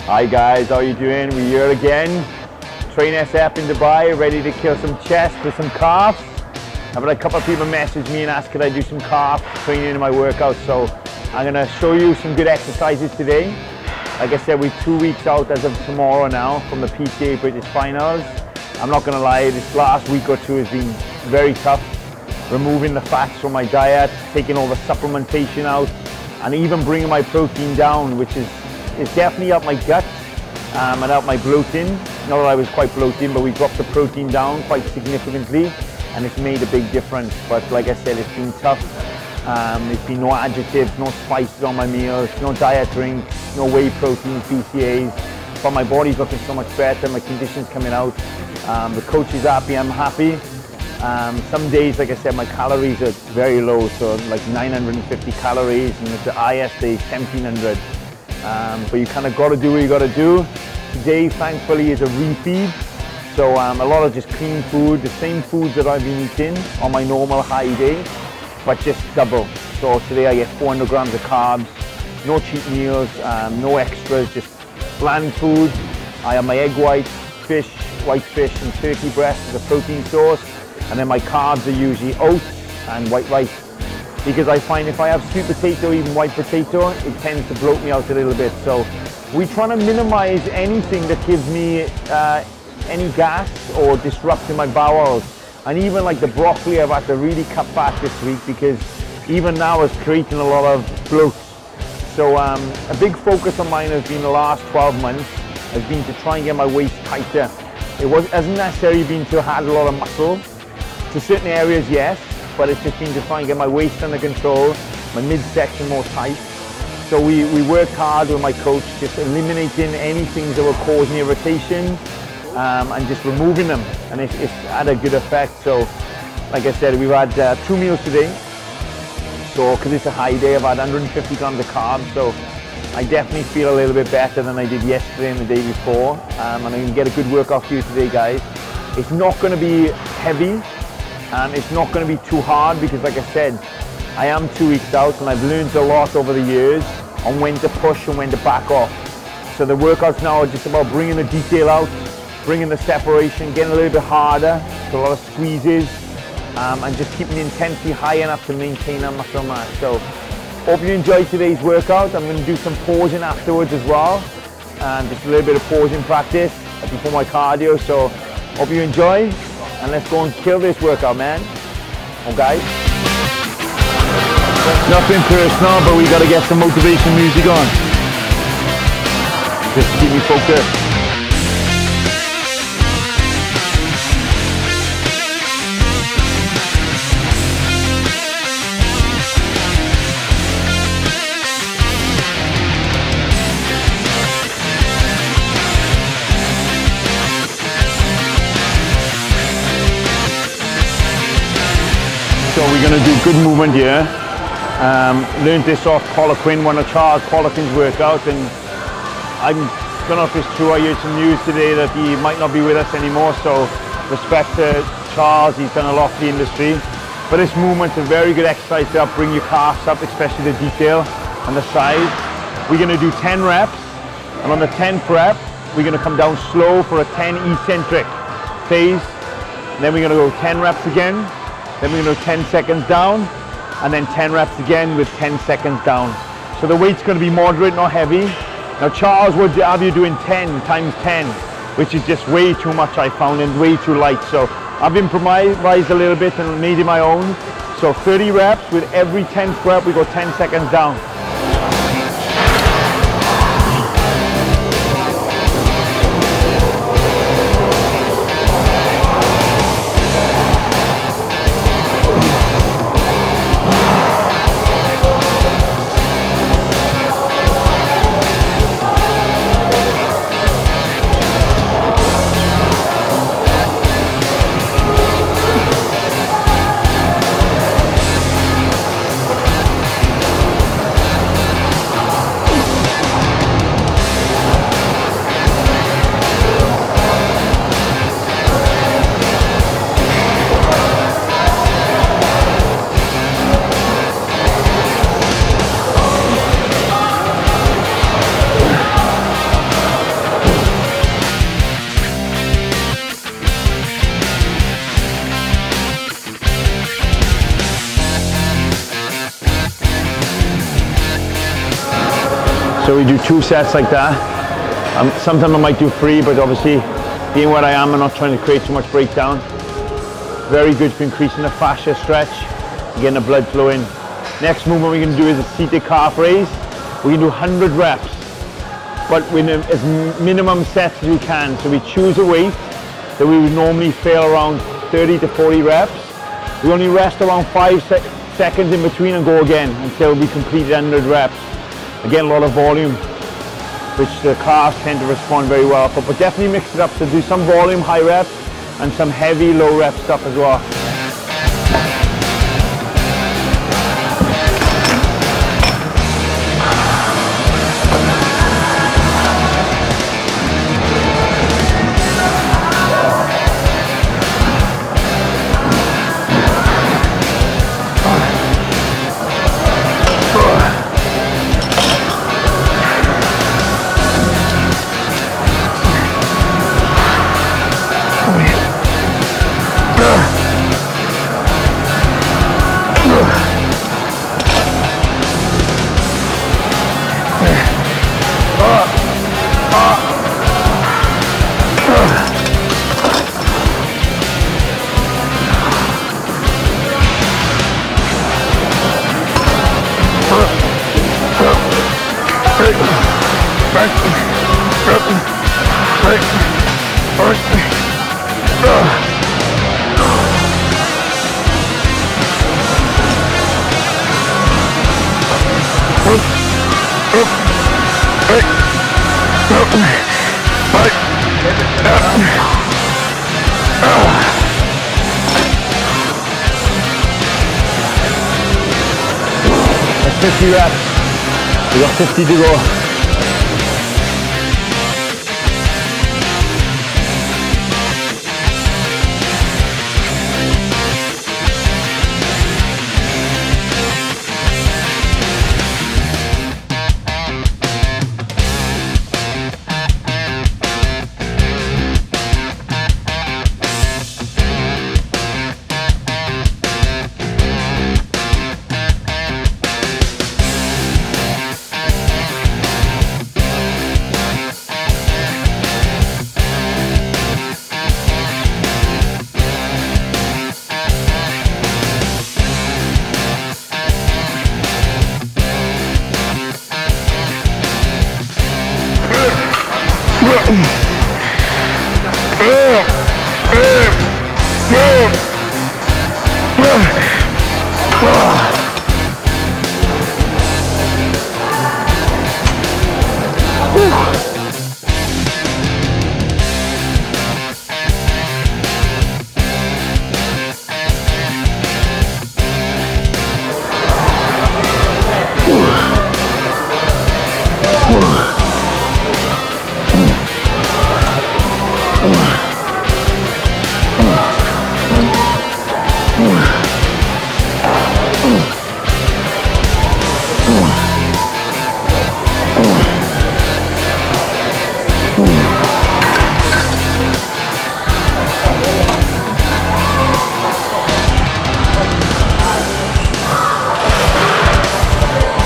Hi guys, how you doing? We're here again. Train SF in Dubai, ready to kill some chest with some calves. I've had a couple of people message me and ask could I do some calf training in my workout, so I'm going to show you some good exercises today. Like I said, we're 2 weeks out as of tomorrow now from the PCA British Finals. I'm not going to lie, this last week or two has been very tough. Removing the fats from my diet, taking all the supplementation out, and even bringing my protein down, which is definitely helped my gut and helped my bloating. Not that I was quite bloating, but we dropped the protein down quite significantly, and it's made a big difference. But like I said, it's been tough. There's been no additives, no spices on my meals, no diet drinks, no whey protein, PCAs. But my body's looking so much better, my condition's coming out. The coach is happy, I'm happy. Some days, like I said, my calories are very low, so like 950 calories, and the highest day 1700. But you kind of got to do what you got to do. Today, thankfully, is a refeed. So a lot of just clean food, the same foods that I've been eating on my normal high day, but just double. So today I get 400 grams of carbs, no cheat meals, no extras, just bland food. I have my egg whites, fish, white fish, and turkey breast as a protein source. And then my carbs are usually oats and white rice, because I find if I have sweet potato, even white potato, it tends to bloat me out a little bit. So we're trying to minimize anything that gives me any gas or disrupting my bowels. And even like the broccoli, I've had to really cut back this week because even now it's creating a lot of bloat. So a big focus of mine has been the last 12 months has been to try and get my waist tighter. Hasn't necessarily been to add a lot of muscle. To certain areas, yes, but it's just been to try and get my waist under control, my midsection more tight. So we worked hard with my coach, just eliminating any things that were causing irritation and just removing them, and it's had a good effect. So like I said, we've had 2 meals today. So because it's a high day, I've had 150 grams of carbs, so I definitely feel a little bit better than I did yesterday and the day before, and I'm going to get a good workout for you today, guys. It's not going to be heavy. It's not going to be too hard because, like I said, I am 2 weeks out and I've learned a lot over the years on when to push and when to back off. So the workouts now are just about bringing the detail out, bringing the separation, getting a little bit harder, so a lot of squeezes, and just keeping the intensity high enough to maintain that muscle mass. So hope you enjoyed today's workout. I'm going to do some pausing afterwards as well, and just a little bit of pausing practice before my cardio. So hope you enjoy. And let's go and kill this workout, man. Okay? Nothing personal, but we gotta get some motivation music on. Just to keep me focused. So we're going to do good movement here. Learned this off Poliquin, one of Charles Poliquin's workouts, and I don't know if it's true, I heard some news today that he might not be with us anymore, so respect to Charles, he's done a lot for the industry. But this movement's a very good exercise to help bring your calves up, especially the detail and the size. We're going to do 10 reps, and on the 10th rep, we're going to come down slow for a 10 eccentric phase. Then we're going to go 10 reps again. Then we're going to go 10 seconds down, and then 10 reps again with 10 seconds down. So the weight's going to be moderate, not heavy. Now Charles would have you doing 10 times 10, which is just way too much I found, and way too light. So I've improvised a little bit and made it my own. So 30 reps, with every 10th rep we go 10 seconds down. So we do 2 sets like that. Sometimes I might do 3, but obviously being where I am, I'm not trying to create too much breakdown. Very good for increasing the fascia stretch, getting the blood flowing. Next movement we're going to do is a seated calf raise. We're going to do 100 reps, but with as minimum sets as we can. So we choose a weight that we would normally fail around 30 to 40 reps. We only rest around 5 seconds in between and go again until we complete 100 reps. Again, a lot of volume, which the calves tend to respond very well for, but definitely mix it up. So do some volume, high reps, and some heavy, low rep stuff as well. That's 50 reps. We got 50 to go.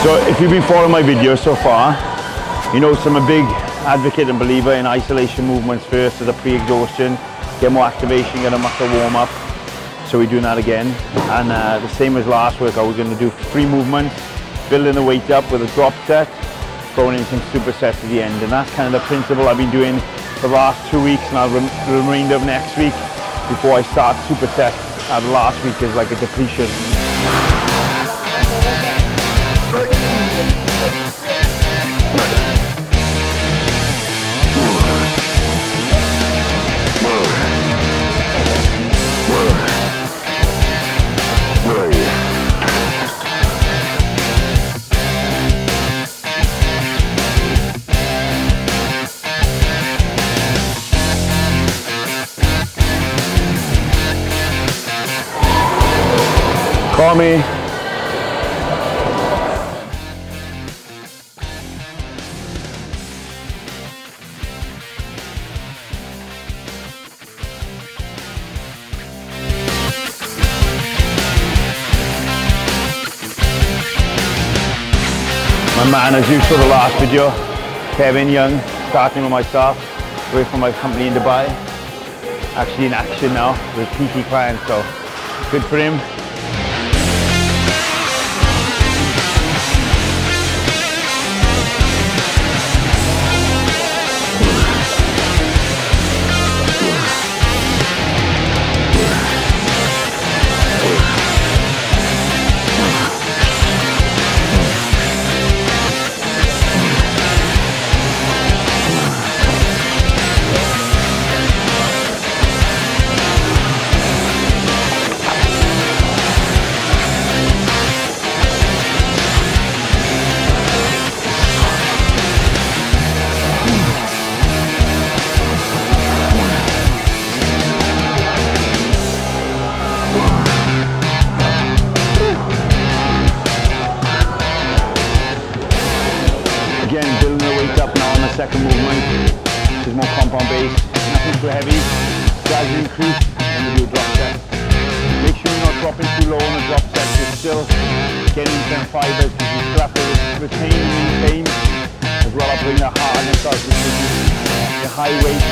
So if you've been following my videos so far, you know I'm a big advocate and believer in isolation movements first as a pre-exhaustion, get more activation, get a muscle warm up. So we're doing that again. And the same as last workout, we're going to do 3 movements, building the weight up with a drop set, throwing in some supersets at the end. And that's kind of the principle I've been doing for the last 2 weeks, and I'll the remainder of next week before I start supersets. Last week is like a depletion. Call me. My man, as you saw the last video, Kevin Young, starting with myself, away from my company in Dubai. Actually in action now with PT clients, so good for him. Again, building the weight up now on the second movement. It's more compound based, nothing too heavy. Gradually increase and we do a drop set. Make sure you're not dropping too low on the drop set. You're still getting them fibers because you still have to retain and maintain as well as bring the hardness out. The high weight,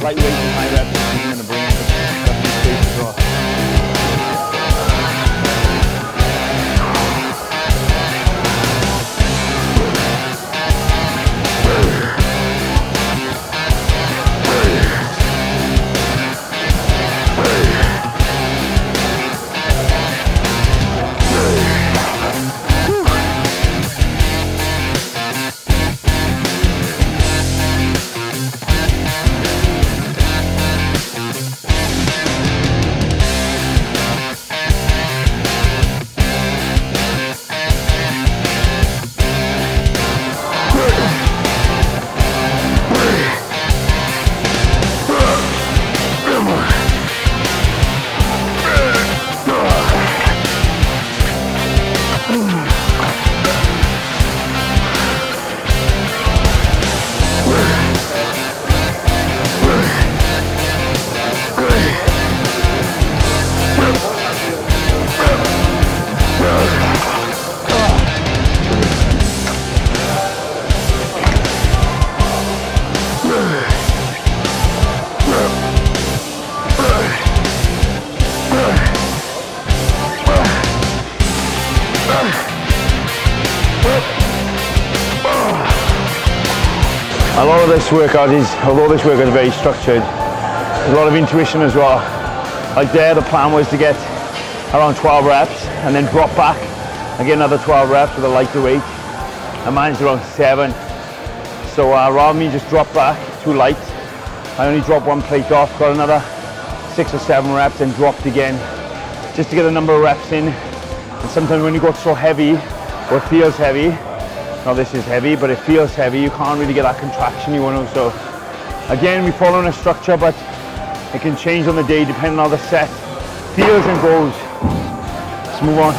light weight and high reps is going to bring it to space as well. A lot of this workout is, although this workout is very structured, there's a lot of intuition as well. Like there, the plan was to get around 12 reps and then drop back and get another 12 reps with a lighter weight. I managed around 7. So rather than me just drop back too light, I only dropped one plate off, got another 6 or 7 reps and dropped again, just to get a number of reps in. And sometimes when you go so heavy, or it feels heavy, now this is heavy, but it feels heavy, you can't really get that contraction you want to. So again, we follow a structure, but it can change on the day depending on how the set feels and goes. Let's move on.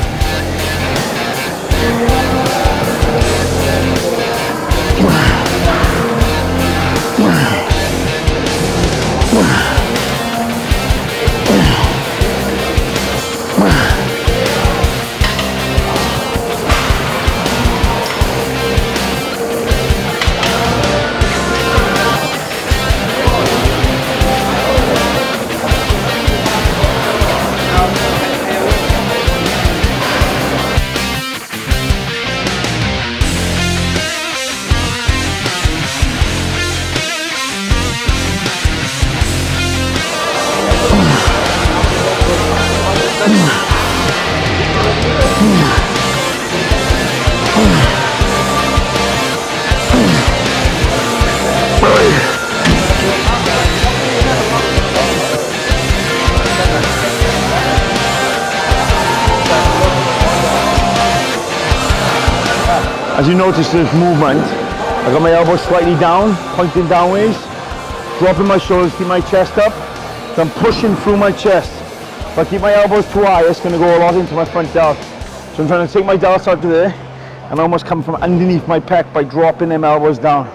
As you notice this movement, I got my elbows slightly down, pointing downwards, dropping my shoulders, keep my chest up, so I'm pushing through my chest. If I keep my elbows too high, it's going to go a lot into my front delt. So I'm trying to take my delts out to there and almost come from underneath my pec by dropping them elbows down.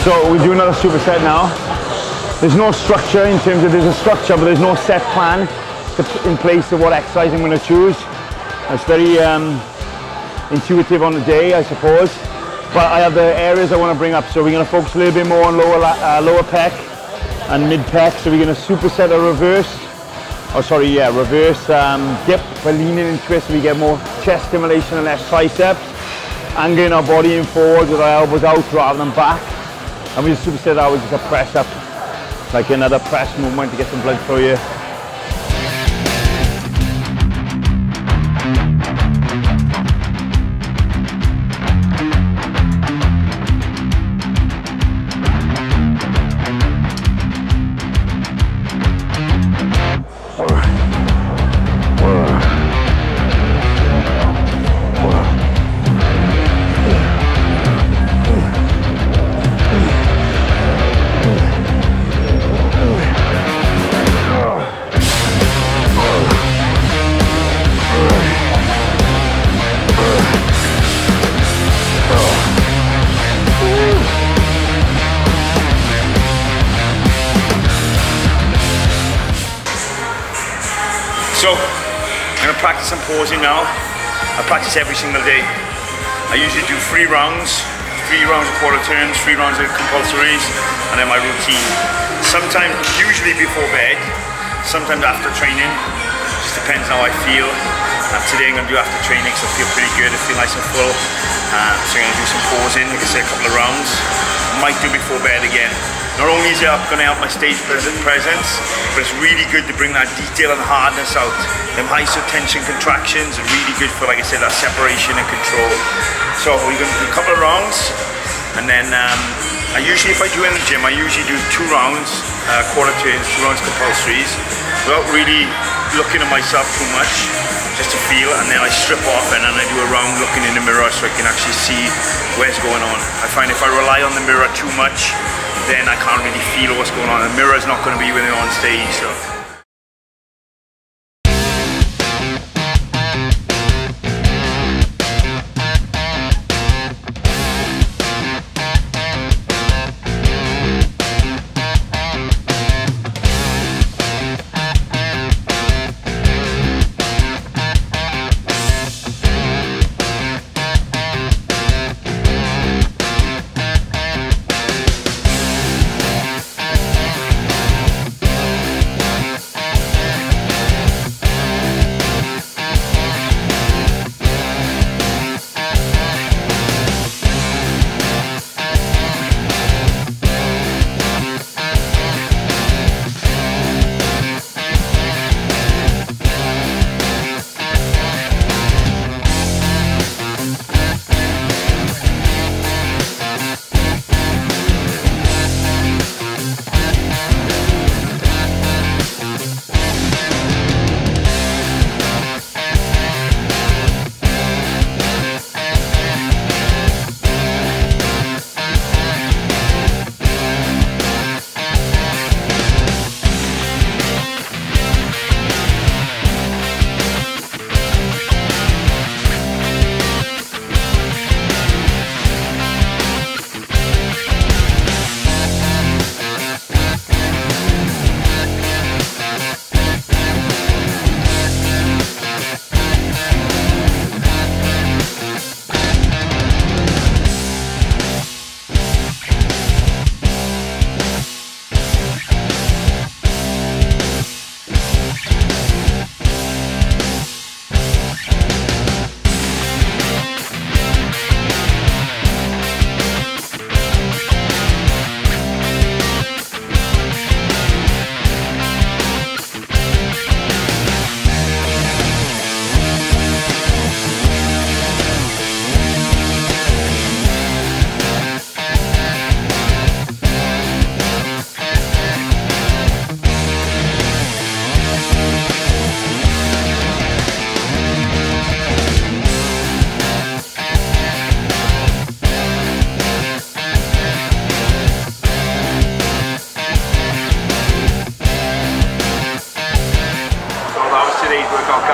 So we do another superset now. There's no structure in terms of, there's a structure, but there's no set plan in place of what exercise I'm going to choose. It's very intuitive on the day, I suppose. But I have the areas I want to bring up. So we're going to focus a little bit more on lower pec and mid pec. So we're going to superset a reverse, reverse dip by leaning into it, so we get more chest stimulation and less triceps. Angling our body in forward with our elbows out rather than back. And we just superset that with just a press up, like another press movement to get some blood flow here. So, I'm going to practice some posing now. I practice every single day. I usually do 3 rounds of quarter turns, 3 rounds of compulsories, and then my routine. Sometimes, usually before bed, sometimes after training. Just depends how I feel. Today I'm going to do after training because I feel pretty good, I feel nice and full. So I'm going to do some posing, like I said, a couple of rounds. I might do before bed again. Not only is it going to help my stage presence, but it's really good to bring that detail and hardness out. Them isotension contractions are really good for, like I said, that separation and control. So we're going to do a couple of rounds, and then I usually, if I do in the gym, I usually do 2 rounds, quarter turns, 2 rounds compulsories, without really looking at myself too much, just to feel, and then I strip off and then I do a round looking in the mirror so I can actually see where's going on. I find if I rely on the mirror too much, then I can't really feel what's going on. The mirror is not going to be with me on stage. So.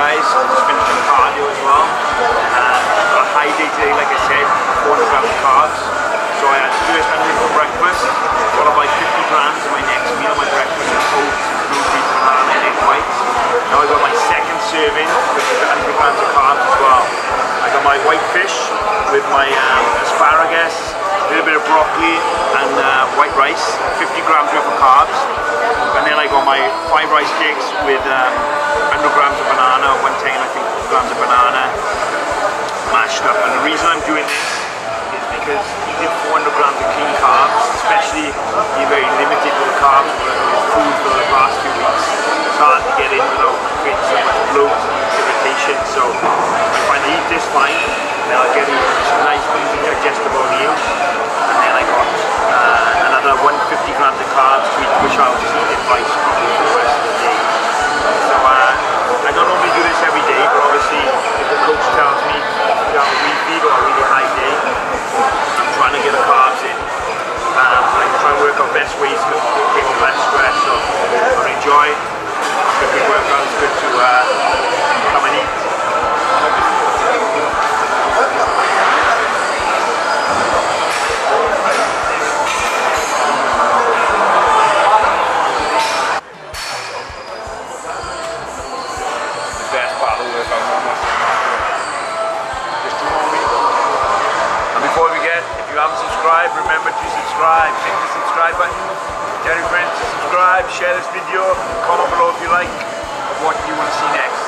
guys. I just finished some cardio as well. Got a high day today, like I said, 400 grams of carbs. So I had first hundred for breakfast, followed by 50 grams of my next meal. My breakfast is oats, blueberries, banana, and egg whites. Now I got my second serving with 100 grams of carbs as well. I got my white fish with my asparagus, a little bit of broccoli and white rice, 50 grams worth of carbs. And then I got my 5 rice cakes with 100 grams of banana, 110 I think grams of banana, mashed up. And the reason I'm doing this is because eating 400 grams of clean carbs, especially being very limited with the carbs with food for the past few weeks, it's hard to get in without creating so much bloat and irritation. So I find I eat this fine, then I'll get a nice easy digestible meal. And then I got another 150 grams of carbs, which I'll just eat in rice probably for the rest of the day. So I don't normally do this every day, but obviously if the coach tells me you have a refeed or a really high day, I'm trying to get the carbs in. I try and work out best ways to give less stress. So I enjoy a good workout. It's good to come and eat. Remember to subscribe, hit the subscribe button, tell your friends to subscribe, share this video, comment below if you like what you want to see next.